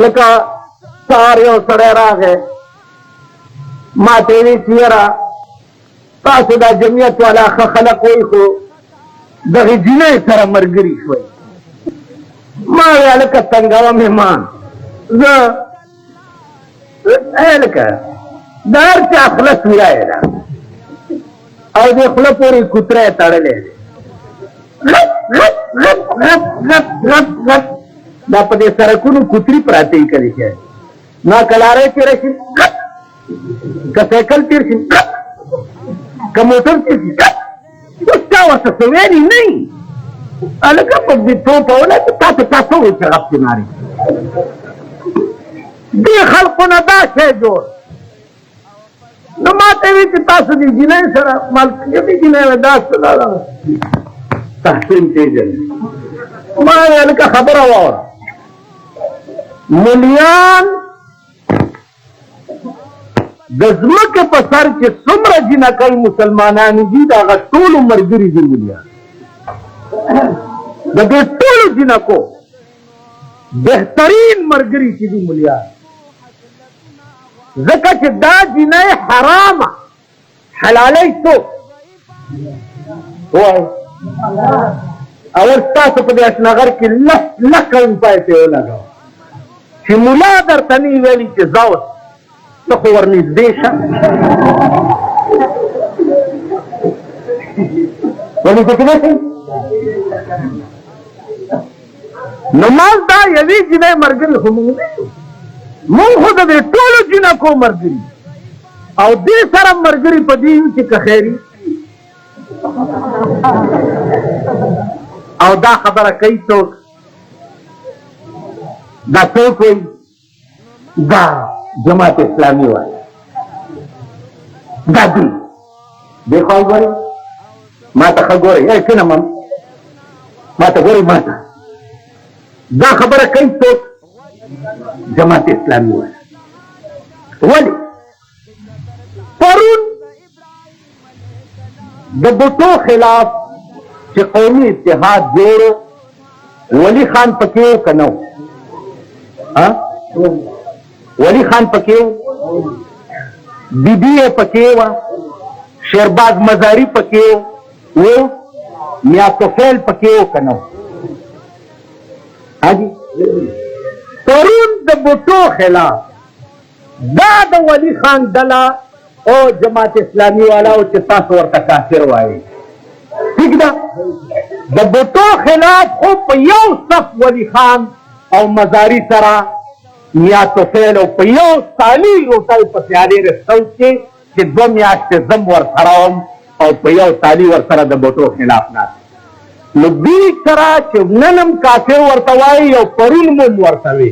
لکه سهار you سړی راغی ما ته یې well چې یاره تاسو دا جمعیت والا ښه خلک وایي خو دغې جینۍ سره ملګري شوئ. ما ویل هلکه تنګوه مې ما زه هلکه د هر چا خوله سوری ده او دې خوله پورې کوتری تړلی دی. غټ غټ غټ غټ غټ غټ غټ دا په دې سړکونو کوتري پراته وي کله چې نو که لاری تېره شي که سایکل تېر شي که موټر تېر شي اوس چا ورته څه ویلي نه وي. هلکه په دې توپونه تا ته چا څه وایي چې غپ دې ماري دې خلقو نه دا شی جوړ. نو ما ته ویل چې تاسو دې جینۍ سره مالکې جینۍ وه دا څه دا تحسین پیژنې. ما ویل هلکه خبره واوره ملیان د ځمکې په سر چې څومره جینکۍ مسلمانانې دي د هغه ټولو ملګري دي ملیان. د دې ټولو جینکو بهترین ملګري چې دي ملیان. ځکه چې دا جینۍ حرامه حلالۍ څوک وایي اول ستاسو په دې اشنغر کې لس لکه روپۍ پې ولګوه چې ملا درته نه وي ویلي چې ځه اوس ته خو ورنږدې شه ورنږدې کېدی شئ. نو ماز دا یوې جینۍ ملګري خو مونږ نه یو مونږ خو د دې ټولو جینکو ملګري او دې سره ملګري په دې یو چې که خیري او دا خبره کوي څوک دا څوک وایي دا جماعت اسلامي وایي دا دوی دې خوا وګورئ ما ته ښه ګورئ کښېنه ما ته ګورئ ما ته دا خبره کوي څوک جماعت اسلامي وایي. ولې پرون د بوټو خلاف چې قومي اتحاد جوړ ولی خان پکې و که نه و ولی خان پکې و بیبي یې پکې وه شیرباز مزاري پکې و میا توفیل پکې و که نه و حاجي پرون د بوټو خلاف دا د ولی خان ډله او جماعت اسلامي والا او چې تاسو ورته کافر وایي ٹھیک ده د بوټو خلاف خو په یو صف ولی خان او مزاري سره میا توفیل او په یو سالي روټۍ په پیالې رسو کې چې 2 میاشتې زم ورسره وم او په یو سالي ورسره د بوټو خلاف ناست نو دوی سره چې نن هم کافر ورته وایي او پرون مو ورته وي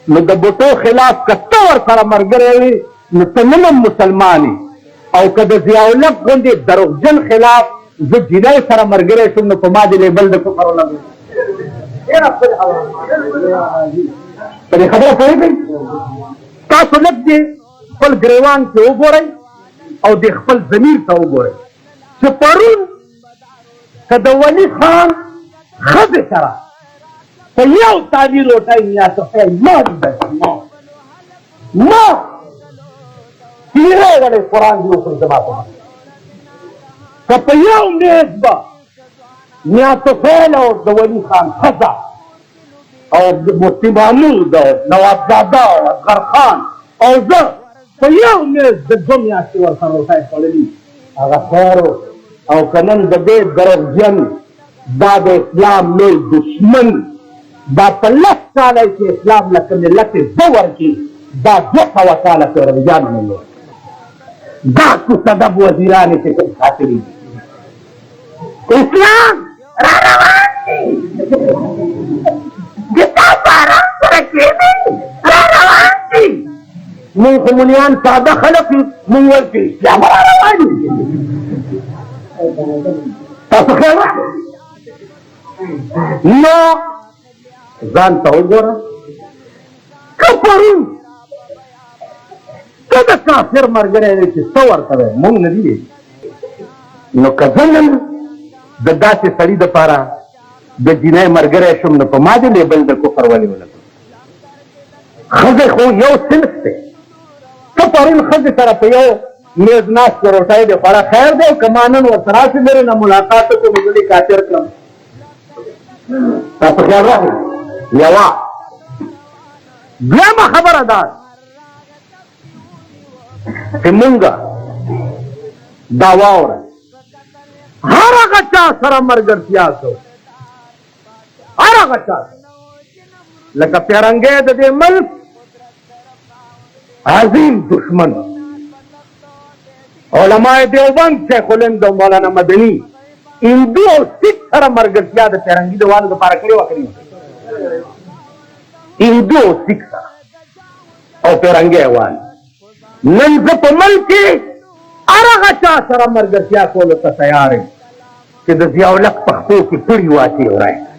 نو د بوټو خلاف که ته ورسره ملګری وي نو ته نن هم مسلمان او که د ضیاءالحق غوندې دروغجن خلاف زه جینۍ سره ملګری شوم نو په ما دې لیبل د کفر ولګوي. په دې خبره پوهېږئ تاسو لږ دې خپل ګریوان کې وګورئ او د خپل ضمیر ته وګورئ چې پرون که د ولي خان ښځې سره په یو تالي روټۍ میا توفیل ما تیره وړی قرآن دې وکړ زما په مخ که په یو میز به میا توفیل او د ولي خان ښځه او مفتي محمود او نوابزاده او اصغر خان او زه په یو میز د 2 میاشتې ورسره روټۍ خوړلي هغه خیر او که نن د دې دروغجن دا د اسلام لوی دشمن دا په 10 کاله چې اسلام له کومې لکې زه ورکړي دا 200 کاله پیرویانو نه لري دا کوڅدب وزیرانې چې کوم ساتلي دي اسلام را روان دي د تا په ارام سره کښېنئ را روان دي مونږ خو ملیان ساده خلک یو مونږ ویل چې اسلام را روان دي تاسو خیال نو ځان ته وګوره که پرون که د کافر ملګری دی چې څه ورته وی مونږ نه دي نو که زه نن د داسې سړي دپاره د جینۍ ملګری شوم نو په ما دې لیبل د کفر ولې ولګوي खजे खो यो सिंस थे तो पर इन खज तरफ यो मेजनाश को रोटाई दे बड़ा खैर दे कमानन और तरह से मेरे न मुलाकात को मुझे कातिर कम तब क्या रहा यवा ब्यामा खबर अदार कि मुंगा दावा और हारा कच्चा सरा मरगर सियासो हारा कच्चा लगा प्यारंगे दे मुल्क आजीम दुश्मन उलमाए देवबंद शेखुल हिंद मौलाना मदनी हिंदू और सिख सरा मरगर सिया प्यारंगी दवान तो पारकड़ी वकरी हिंदू और सिख सरा और प्यारंगे अवान नंजप मल के अरगचा सरा मरगर सिया को तो तैयार है कि दजियावलक पख्तो की पीढ़ी वासी हो रहा है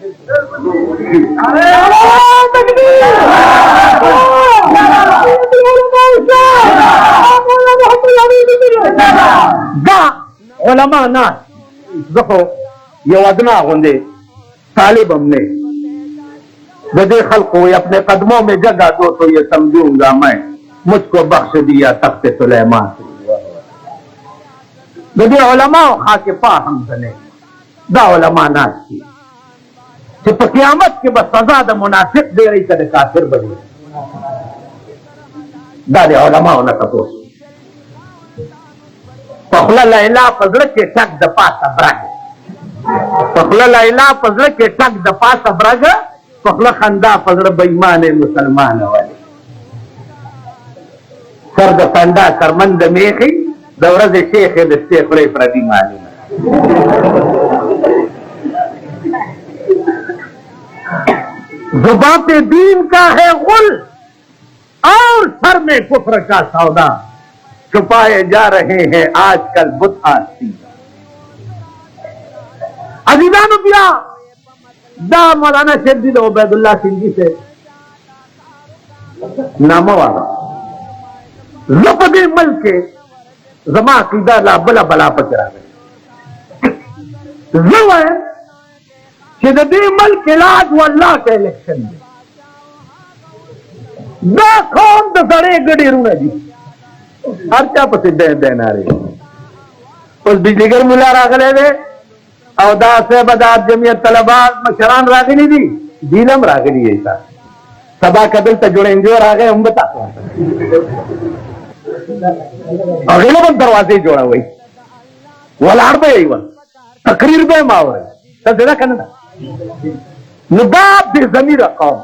उलमा ना देखो ये वदना होंगे तालिब हमने बदे खल को अपने कदमों में जगह दो तो ये समझूंगा मैं मुझको बख्श दिया तख्ते सुलेमान बदे उलमा खा के पा हम बने दा उलमा नाच की क़यामत के बस सजा द मुनाफिक दे रही कदे काफिर बने दादे उलमा होना तपोस पखला लैला फजल के टक दपा सबरग पखला लैला फजल के टक दपा सबरग पखला खंदा फजल बेईमान मुसलमान वाले सर दंडा करमंद मेखी दौरद शेख दस्ते खुरे प्रदी मानी जुबान पे दीन का है गुल और सर में कुफ्र का सौदा छुपाए जा रहे हैं आजकल बुत आस्ती अजीजान पिया दा मौलाना शेख उबैदुल्लाह सिंधी से नामो वाला लपदे मल के जमा कीदा ला बला बला पचरा गए शिदे मल के लाज वल्लाह के इलेक्शन में दा कौन दसड़े गड़ी रूना जी हर क्या पसंद देना रहे उस बिजली घर मुला रागले दे अवदास से बदात जमियत तलबा मशरान रागनी दी दीनम रागनी ऐसा सभा कदल तक जुड़े जो आ गए हम बताते हैं अगले बन दरवाजे जोड़ा वही वलाड़ पे यही वन तकरीर पे मावर सब ज्यादा करना नुबाब बेजमी रकौम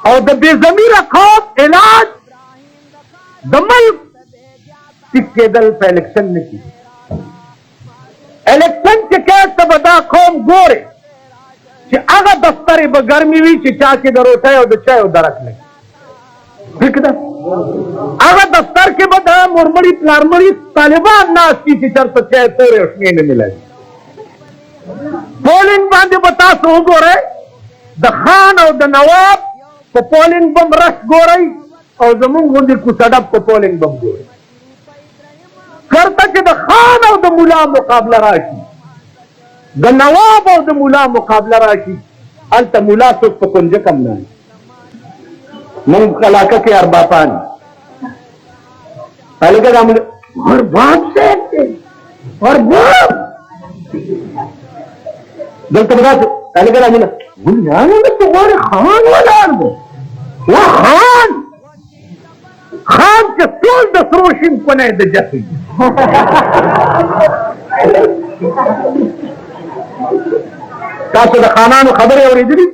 और द बेजमी रकौम इलाज दमल टिक्के दल पे इलेक्शन ने की इलेक्शन के कैसे बता कौम गोरे कि अगर दफ्तर गर्मी हुई चिचा के दर उठाए और चाहे उधर रख ले ठीक ना अगर दफ्तर के बता मुरमड़ी प्लारमड़ी तालिबान नाच की चिचर तो चाहे तोरे उसमें नहीं मिले पोलिंग बांधे बता सो गोरे द खान और द नवाब को पोलिंग बम रश गोरई और जमुन गुंदी कुसडब को पोलिंग बम गोरे करता कि द खान और द मुला मुकाबला राशि द नवाब और द मुला मुकाबला राशि अंत मुला सुख कुंज कम ना मुंग कलाका के अरबा पान पहले का नाम और बाप से और बाप गलत बता पहले का नाम तुम्हारे खान वाला वो खान के सोल दसरोशिम को नहीं दे जैसी का तो खानान खबर है और इधर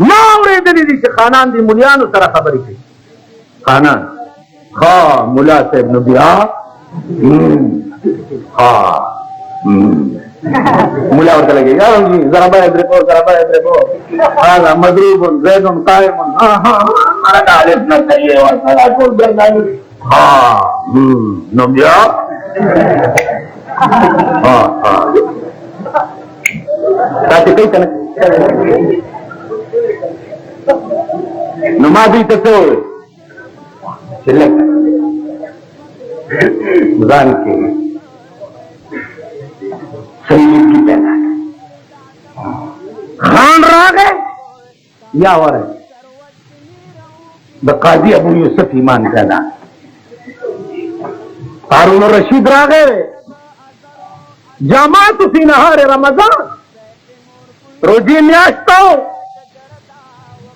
मां और इधर से खानान दी मुलियान सारा खबर थी खानान खा मुला से नबिया मुला और लगेगा जरा हाँ मजरूब जैदुन कायमुन हाँ डाले इतना चाहिए और सारा कुल बेदानी हाँ नबिया हाँ हाँ ताकि कई तरह नमाजी तो चिल्लक जान के शरीर की पैदा खान राग है या और है द काजी अबू यूसुफ ईमान पैदा हारून रशीद रागे जमात फी नहार रमजान रोजी न्यासता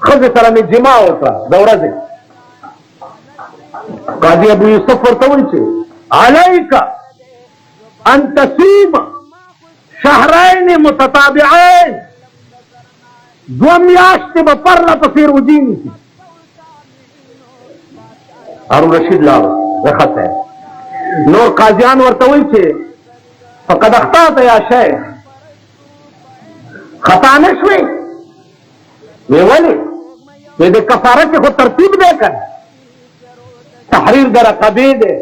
खज सरा में जिमा होता दौरा से काजी अबू यूसुफ वर्तवंचे अलैका अन तसीम शहरैन मुतताबिऐन दो मियाश्ते बपरला पसी रोजी नहीं हारून रशीद लाव रखत है नोर काजियान वर्तवंचे फकद अख्तात या शेख खता नशवे वे वली वे दे कफारत को तरतीब देकर तहरीर दे रकबे दे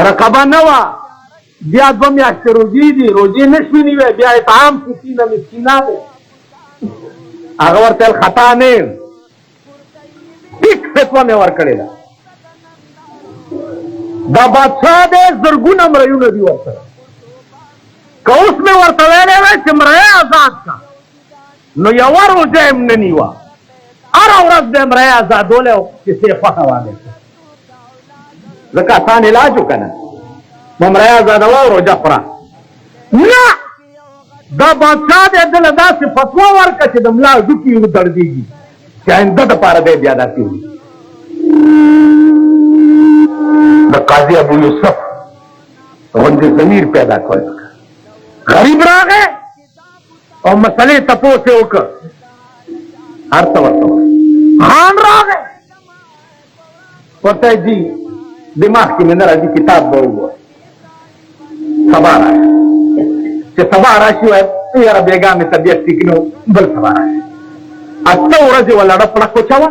रकबा नवा बिया दो मियाश्ते रोजी दी रोजी नशवी नहीं वे बिया इताम किसी न मिस्कीना दे अगवर तेल खता ने ठीक फतवा में वर करेगा दा बादशाह दे जरगुन अमरयू नदी वर्ता कौस में वर्तवेले वे चिमरे आजाद का नो यवर उजैम ननीवा और औरत दे मरे आजाद होले किसे फखवा दे जका सान इलाज कना ममरे आजाद और जफरा ना दा बादशाह दे दिल दा से फतवा वर का दमला दुकी उधर दीगी क्या इंदा द पार दे ज्यादा की काजी अबू यूसुफ वंदे जमीर पैदा कर गरीब रह गए और मसले तपो से होकर हर खान रह गए पता है जी दिमाग की मेरा जी किताब बोल हुआ सवारा है सवारा शिव है यार बेगा में तबियत ठीक नो बल सवारा है अच्छा औरज वाला पड़ा को चावा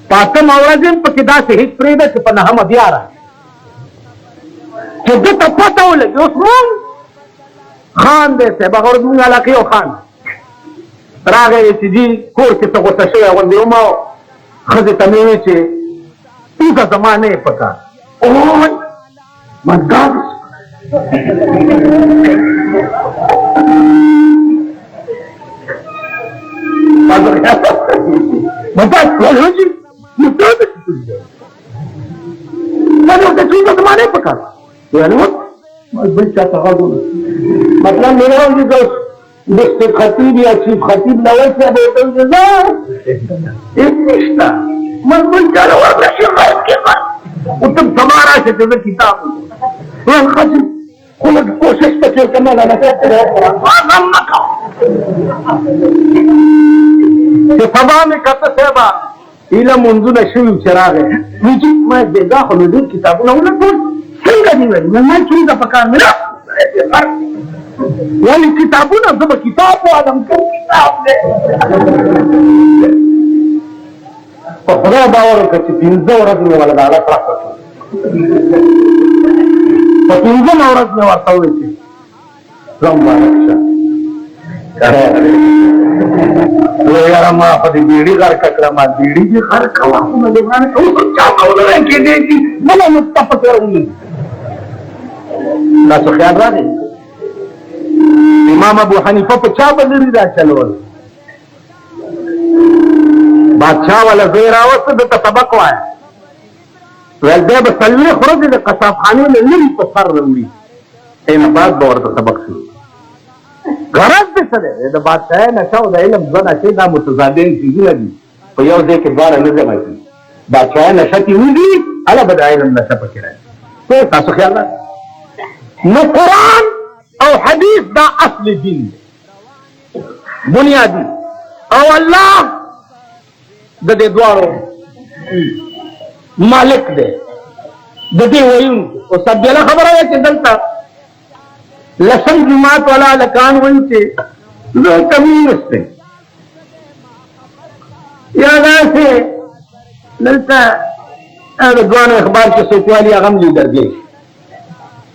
पातम औरजिन पकिदा से हित प्रेद से पना हम अभी आ रहा है जो तपता हो लगे उस खान देते बगौर दूंगा ला क्यों खान रागे जी कोर के तो तशे वंदे माओ खजे तमेवे चे इनका जमाने पका ओय मदगाद मदगाद बोलो जी मुद्दा मैंने उसे चीज जमाने पका यानी बच्चा तगादो मतलब मेरा ये दोस्त खतीब या चीफ खतीब लवे से बोलते हैं एक रिश्ता मन चलो और शिकायत के बाद उत्तम समारा से जो किताब वो खतीब खुद कोशिश तो करना लगा हम ना खाओ ये सभा में कहते सेवा इला मुंजू नशवी चरा गए मुझे मैं देगा खुद किताब ना उन्हें मैं चुन का पका मेरा वाली किताबों ना जब किताब आदम को किताब दे तो खुदा बावर का चिंता औरत में वाला डाला प्राप्त तो चिंता औरत में वार्ता हुई थी लंबा रक्षा वो यार माँ पति बीड़ी कर ककड़ा बीड़ी की हर कवा को मैं देखने को क्या बोल रहे हैं कि देखी बोला मुझता पकड़ रही ना तो ख्याल रहा इमाम अबू हनीफा को चा बदली दा चलो बादशाह वाला देर आवत तो सबक आया वैसे बसल्ले खुरज दे कसाफानी में नहीं तो सर रंगी इन बात दौर तो सबक से गरज पे चले ये बादशाह न चाहो दा इल्म जना से दा मुतजादिन की लगी तो यो दे के द्वारा न जमा की बादशाह नशती हुई अला बदाई नशा पकड़ा तो तासो ख्याल रहा न कुरान और हदीस दा असली दीन बुनियादी और अल्लाह दे द्वारो मालिक दे दे वही वो सब बेला खबर है कि दलता लसन जुमात वाला लकान वही से कमी उससे याद से ललता द्वान अखबार के सोचवाली अगम लीडर गए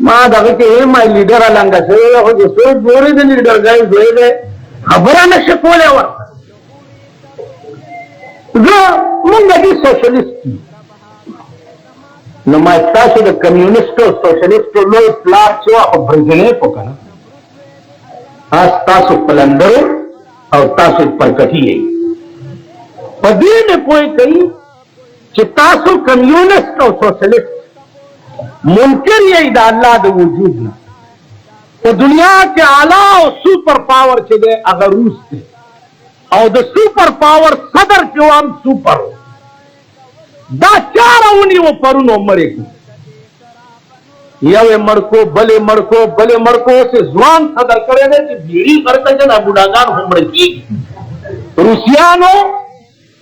माँ दगे के माय लीडर अलंगा से हो जो सोच बोरे दे लीडर गए जोए गए खबरा न शकोले और जो मुंगदी सोशलिस्ट नुमाइता से द कम्युनिस्ट और सोशलिस्ट लो प्लाट जो आप ब्रिजने को कना आज तासु पलंदर और तासु परकठी है पदी में कोई कही कि तासु कम्युनिस्ट और सोशलिस्ट मुमकिन ये अल्लाह दे वजूद ना तो दुनिया के आला और सुपर पावर चले अगर रूस थे और द सुपर पावर सदर क्यों हम सुपर हो दा चार उन्हीं वो परुन मरे की यवे मड़को भले मड़को से जुआन सदर करे ने कि बीड़ी करते जना बुढ़ागान हमड़े की रूसियानो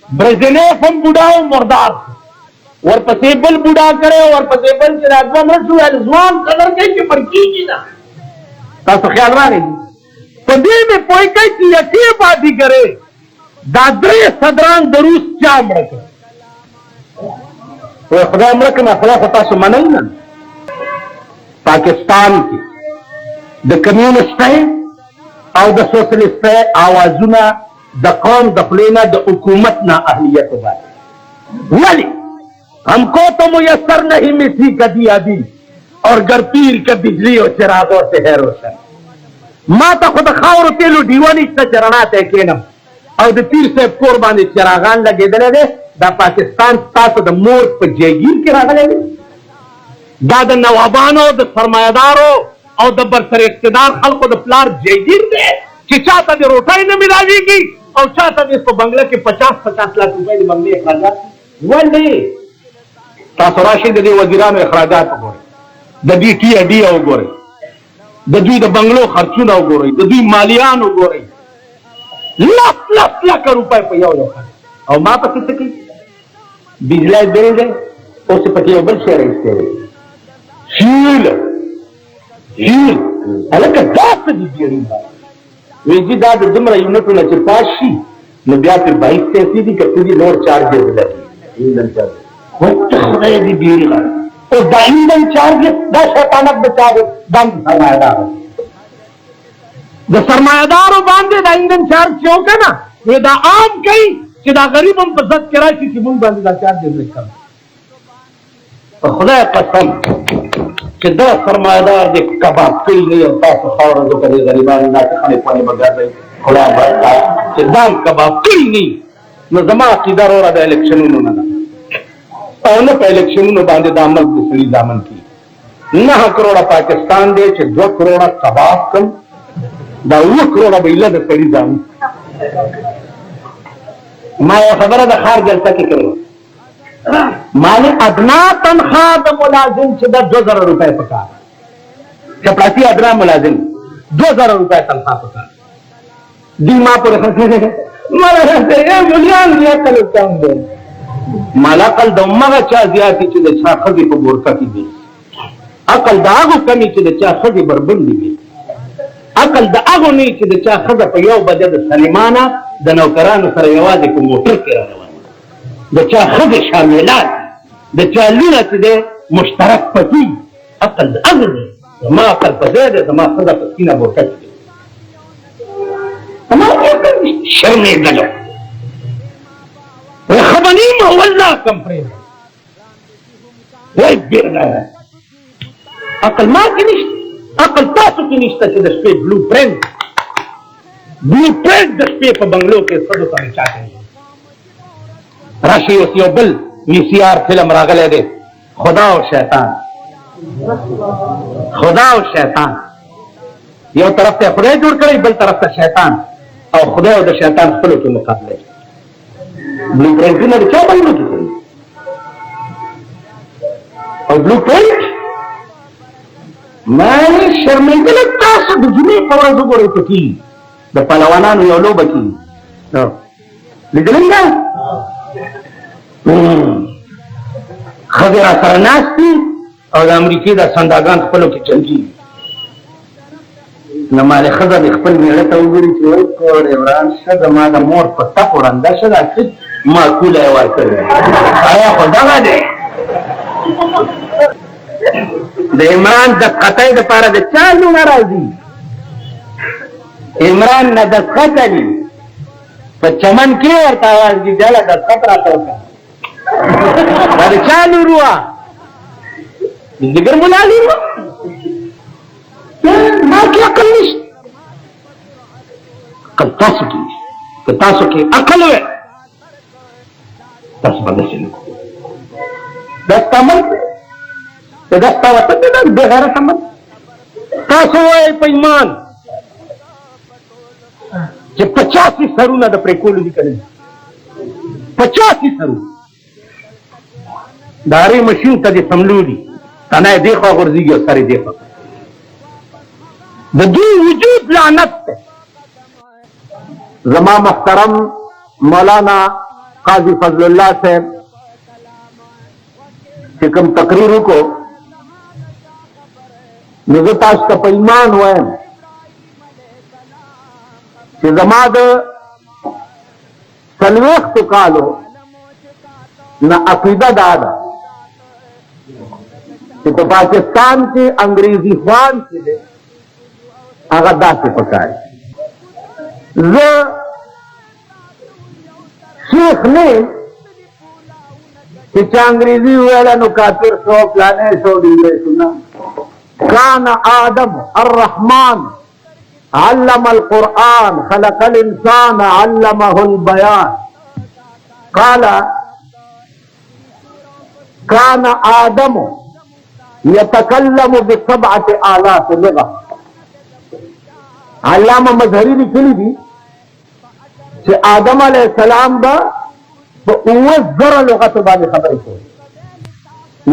ब्राजीलेफ हम बुढ़ाओ मुर्दार और पसेबल बुढ़ा करे और पसेबल के राजवा मरसु जुआन सदर के मरकी की ना तो ख्याल रहा पदी में कोई कई की यकीन बाती करे दादरे सदरान दरूस क्या मड़के तो खुदा मड़क ना खुदा फता सुमन ना पाकिस्तान की द कम्युनिस्ट है और द सोशलिस्ट है आवाजुना द कौम दफलेना द हुकूमत ना अहलियत बात वाली हमको तो मुयसर नहीं मिठी कदी अभी और गरपीर के बिजली और चिरागों से है रोशन माँ तो खुद खाओ तेलू दीवानी से चरणा तय केनम और द तीर से कोरबानी चिरागान लगे दे the Pakistan Taso the more पर जयगीर के रागा लगे दाद नवाबानो द सरमायादारो और द बरसर इख्तिदार खल्को द प्लार जयगीर दे कि चाहता दे रोटाई न मिलावेगी और चाहता दे इसको बंगला के 50-50 लाख रुपए बंगले अखराजात वह नहीं तासो राशिद दे वजीरान अखराजात गोरे दी टी अडी गोरे दी द बंगलो खर्चू न गोरे दी मालियान गोरे लाख रुपए पैया और माँ पति से की बिजली बिल दे उससे पति बल शेयर हील अलग दास दी बियरी वेजी दाद जुमरा यूनिट न चिपाशी न ब्याह 22 से सीधी कत्ती नोट चार्जेस लगी इंधन चार्ज होत खरे दी बियरी और दा इंधन चार्जेस दा शैतानक बचा दे दम सरमायादार बांधे दा इंधन चार्ज क्यों का ना ये दा आम कई कि दा गरीब हम पसंद करा कि मुंह बांधे दा चार्जेस लेकर और खुदा कसम कि दा सरमायादार दे कबाब कई नहीं होता तो खावर जो करे गरीबान ना खाने पानी बगा दे खुदा बता कि दाम कबाब कई नहीं न जमा किधर और दा इलेक्शन नु ना और न पहले इलेक्शन नु बांधे दामन दूसरी दामन की 9 करोड़ पाकिस्तान दे 2 करोड़ कबाब कम दा 1 करोड़ बिल्ला दे पड़ी दाम मैं खबर दा खार जलसा के करो माने अदना तनख्वाह द मुलाजिम से 2000 रुपए पका चपरासी अदना मुलाजिम 2000 रुपए तनख्वाह पका दीमा पर माला से ये मुलियान दिया कल काम दे माला कल दम्मा का चा दिया कि चले छा खदी को बोरका की दी अकल दागो कमी चले चा खदी बरबंदी दी अकल दागो नहीं चले चा खदा पयो बजद सलीमाना द नौकरान सर यवाजे को मोटर के द चा खुद शामिलात द चा लूना दे मुश्तरक पति अकल अगले ما अकल पजेदे ما खुदा पसीना बोटा हमारे शर्मे गलो वो खबनी में वल्ला कंपनी वो बिरना है अकल मां की निश्चित अकल तासु की निश्चित से दस्ते ब्लूप्रिंट दस्ते पर बंगलों के सदो का चाहते हैं राशि वसीबल वीसीआर फिल्म रागले दे खुदा और शैतान ये तरफ से खुदा जुड़ कर बल तरफ से शैतान और खुदा और शैतान खुद के मुकाबले ब्लूप्रिंट ने क्या बंगलों की और ब्लूप्रिंट मैंने शर्मिंदा लगता है दुनिया पवार जो बोले तो की द पलवाना नु योलो बकी निकलेंगे खबरा सरनास्ती और अमेरिकी दा संदागान खपलो की चंगी नमाले खजा खपल मेले तो उगरी चोर को इमरान शद मा दा मोर पत्ता पुरंदा शदा किस माकूल है वार कर आया खुदा दे इमरान द कतई द पारा दे चालू नाराजी इमरान न द कतई तो चमन के और आवाज की जला द खतरा तो अरे चालू रुआ जिगर बुला ली मां की अकल नहीं कल तासु की अकल है تاسو باندې شنو دستا ملک دی دستا وطن دی دا بغیرت عمل تاسو وایئ په ایمان چې 85 سرونه د پرې کولو دي که نه 85 سرونه د هرې مشین ته دې سملو دي تنه یې دې خوا غورځېږي او سر یې دې خوا د دوی وجود لعنت دی زما محترم مولانا قاضی فضل الله صاحب چې کوم تقریر وکړو نو زه تاسو ته په ایمان وایم چې زما د 40 کالو نه عقیده دا ده چې په پاکستان کې انګریزي خوان چې دی هغه داسې پکار زه شیخ نه چې چا انګریزي وویله نو کافر شو پلانی شو ډیوی شو نه كان آدم الرحمن علم القرآن خلق الإنسان علمه البيان قال كان آدم يتكلم ب7,000 لغة علامہ مظہری لکھلی دی کہ آدم علیہ السلام با 9,000 لغت باندې خبرې کوي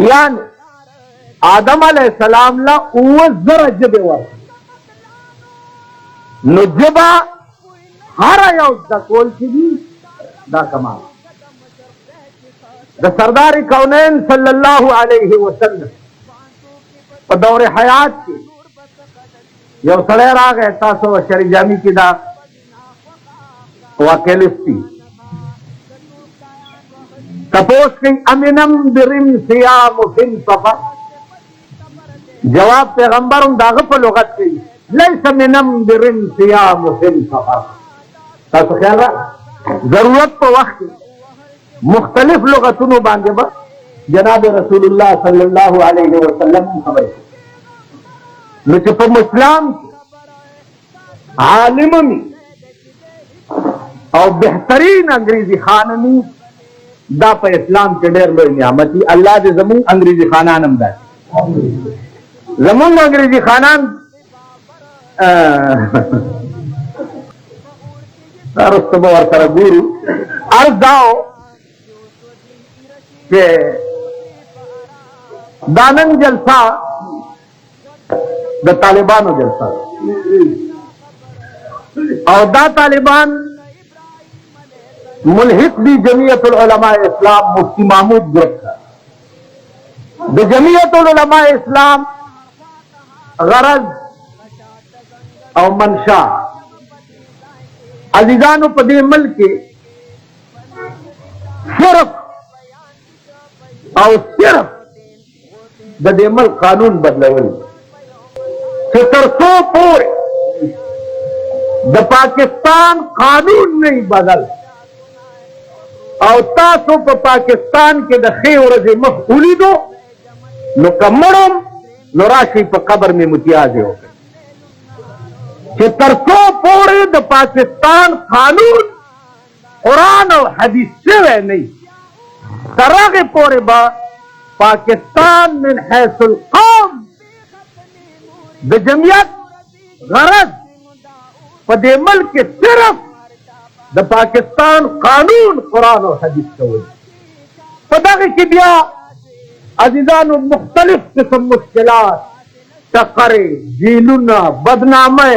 یعنی آدم علیہ السلام لا 9,000 جبه ورکړي نو جبه هر یو د کول چې دي دا کمال د سردار کونین صلی الله علیه وسلم په دور حیات کې یو سړی راغی تاسو شری جامی کې دا واکلستی تپوس کوي امنم برم صيام فی سفر جواب پیغمبرم داغه په لغت کې لیس منم برم صيام فی سفر تاسو خیال را ضرورت په وخت مختلف لغتونو باندې به جناب رسول الله صلی الله علیه وسلم خبر نو چې په اسلام عالم می او بهترین انګریزي خانمی دا په اسلام کې ډېر لوی نعمت دی الله دې زمون انګریزي خانان هم ده زمون انګریزي خانان تاسو به ورسره ګورو ارزاو کہ دانن جلسہ دا طالبانو جلسہ اور دا طالبان ملحق دی جمعیت العلماء اسلام مفتی محمود گروپ کا دا جمعیت العلماء اسلام غرض او منشا عزیزانو پا دے ملک صرف او صرف د دې ملک قانون بدلول چې تر څو پورې د پاکستان قانون نه بدل او تاسو په پاکستان کې د ښې ورځې مخ ولیدو نو که مړم نو راشئ په قبر مې متیازې وکړئ چې تر څو پورې د پاکستان قانون قرآن او حدیث شوی نه تراغ پورے با پاکستان من حیث القوم د جمعیت غرض پا دے ملک صرف د پاکستان قانون قرآن و حدیث کوئی پا داغی کی بیا عزیزانو مختلف قسم مشکلات تقرے جیلونا بدنامے